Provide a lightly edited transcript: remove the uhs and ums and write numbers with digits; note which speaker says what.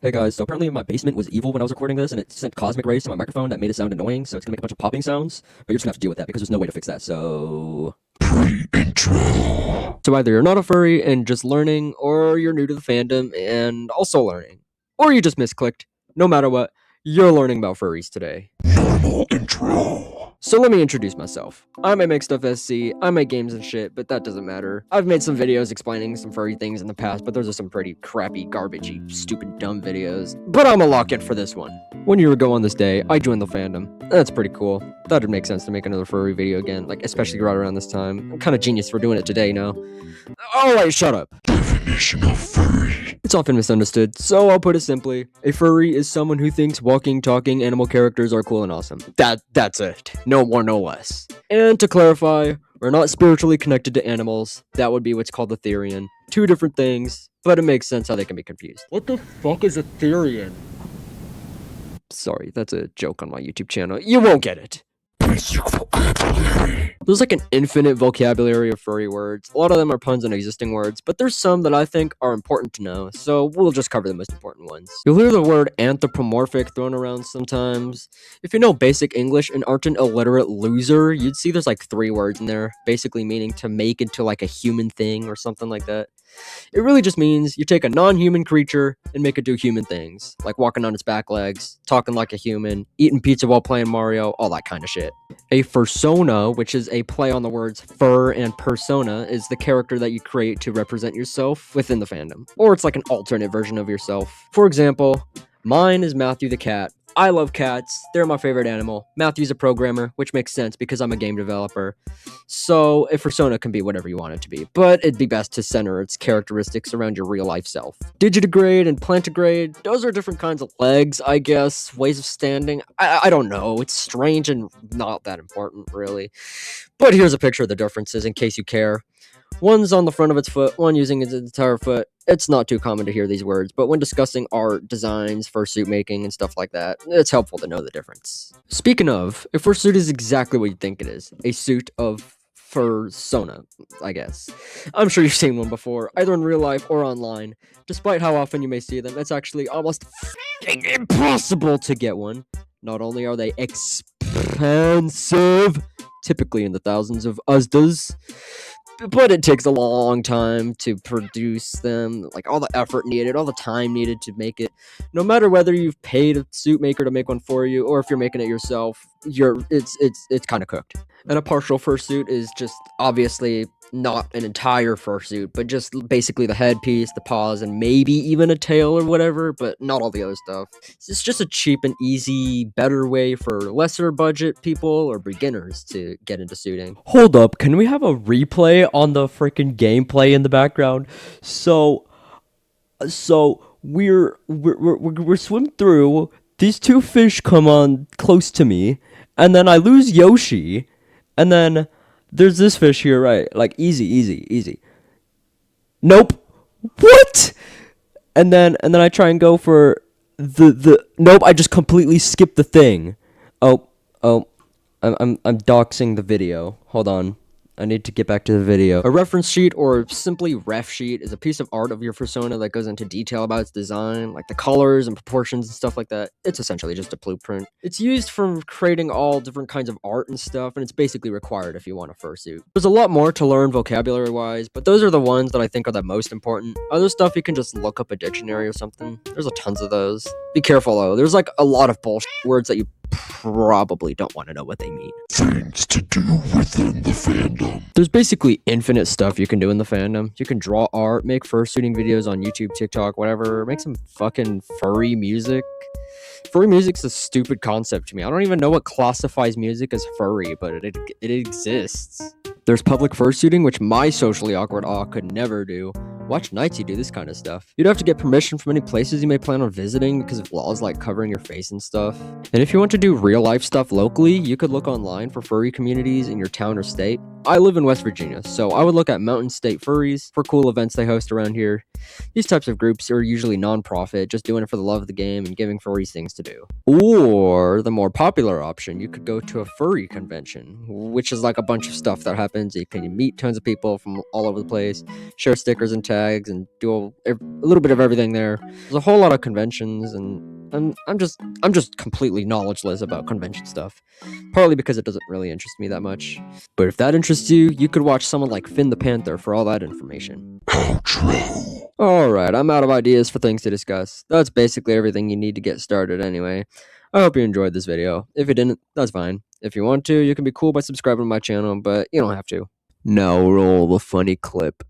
Speaker 1: Hey guys, so apparently my basement was evil when I was recording this, and it sent cosmic rays to my microphone that made it sound annoying, so it's gonna make a bunch of popping sounds, but you're just gonna have to deal with that because there's no way to fix that, so... Pre-intro. So either you're not a furry and just learning, or you're new to the fandom and also learning. Or you just misclicked. No matter what, you're learning about furries today. Normal intro. So let me introduce myself. I'm iMakeStuffSC, I make games and shit, but that doesn't matter. I've made some videos explaining some furry things in the past, but those are some pretty crappy, garbagey, stupid, dumb videos. But I'm a lock it for this one. 1 year ago on this day, I joined the fandom. That's pretty cool. Thought it'd make sense to make another furry video again, like especially right around this time. I'm kind of genius for doing it today now. Alright, shut up. Definition of furry. It's often misunderstood, so I'll put it simply. A furry is someone who thinks walking, talking animal characters are cool and awesome. That's it. No more, no less. And to clarify, we're not spiritually connected to animals. That would be what's called the Therian. Two different things, but it makes sense how they can be confused.
Speaker 2: What the fuck is a Therian?
Speaker 1: Sorry, that's a joke on my YouTube channel. You won't get it. There's like an infinite vocabulary of furry words. A lot of them are puns on existing words, but there's some that I think are important to know, so we'll just cover the most important ones. You'll hear the word anthropomorphic thrown around sometimes. If you know basic English and aren't an illiterate loser, you'd see there's like 3 words in there, basically meaning to make into like a human thing or something like that. It really just means you take a non-human creature and make it do human things, like walking on its back legs, talking like a human, eating pizza while playing Mario, all that kind of shit. A Fursona, which is a play on the words fur and persona, is the character that you create to represent yourself within the fandom. Or it's like an alternate version of yourself. For example, mine is Matthew the cat. I love cats. They're my favorite animal. Matthew's a programmer, which makes sense because I'm a game developer. So a persona can be whatever you want it to be, but it'd be best to center its characteristics around your real life self. Digitigrade and plantigrade, those are different kinds of legs, I guess, ways of standing. I don't know. It's strange and not that important, really. But here's a picture of the differences in case you care. One's on the front of its foot, one using its entire foot. It's not too common to hear these words, but when discussing art, designs, fursuit making, and stuff like that, it's helpful to know the difference. Speaking of, a fursuit is exactly what you think it is. A suit of Fursona, I guess. I'm sure you've seen one before, either in real life or online. Despite how often you may see them, it's actually almost impossible to get one. Not only are they expensive, typically in the thousands of Uzdas, but it takes a long time to produce them, like all the effort needed, all the time needed to make it. No matter whether you've paid a suit maker to make one for you, or if you're making it yourself, it's kind of cooked. And a partial fursuit is just obviously not an entire fursuit, but just basically the headpiece, the paws, and maybe even a tail or whatever, but not all the other stuff. It's just a cheap and easy, better way for lesser budget people or beginners to get into suiting.
Speaker 3: Hold up, can we have a replay on the freaking gameplay in the background? So we're swimming through. These 2 fish come on close to me, and then I lose Yoshi, and then there's this fish here, right? Like easy. Nope. What? And then I try and go for the nope. I just completely skip the thing. Oh. I'm doxing the video. Hold on. I need to get back to the video.
Speaker 1: A reference sheet, or simply ref sheet, is a piece of art of your persona that goes into detail about its design, like the colors and proportions and stuff like that. It's essentially just a blueprint. It's used for creating all different kinds of art and stuff, and it's basically required if you want a fursuit. There's a lot more to learn vocabulary-wise, but those are the ones that I think are the most important. Other stuff you can just look up a dictionary or something. There's a tons of those. Be careful though. There's like a lot of bullshit words that you probably don't want to know what they mean.
Speaker 4: Things to do within the fandom.
Speaker 1: There's basically infinite stuff you can do in the fandom. You can draw art, make fursuiting videos on YouTube, TikTok, whatever. Make some fucking furry music. Furry music's a stupid concept to me. I don't even know what classifies music as furry, but it exists. There's public fursuiting, which my socially awkward awe could never do. Watch Nightsy do this kind of stuff. You'd have to get permission from any places you may plan on visiting because of laws like covering your face and stuff. And if you want to do real life stuff locally, you could look online for furry communities in your town or state. I live in West Virginia, so I would look at Mountain State Furries for cool events they host around here. These types of groups are usually non-profit, just doing it for the love of the game and giving furries things to do. Or the more popular option, you could go to a furry convention, which is like a bunch of stuff that happens. You can meet tons of people from all over the place, share stickers and tags and do a little bit of everything there. There's a whole lot of conventions, and I'm just completely knowledgeless about convention stuff, partly because it doesn't really interest me that much. But if that interests you, you could watch someone like Finn the Panther for all that information.
Speaker 4: Outro.
Speaker 1: Alright, I'm out of ideas for things to discuss. That's basically everything you need to get started anyway. I hope you enjoyed this video. If you didn't, that's fine. If you want to, you can be cool by subscribing to my channel, but you don't have to. Now roll the funny clip.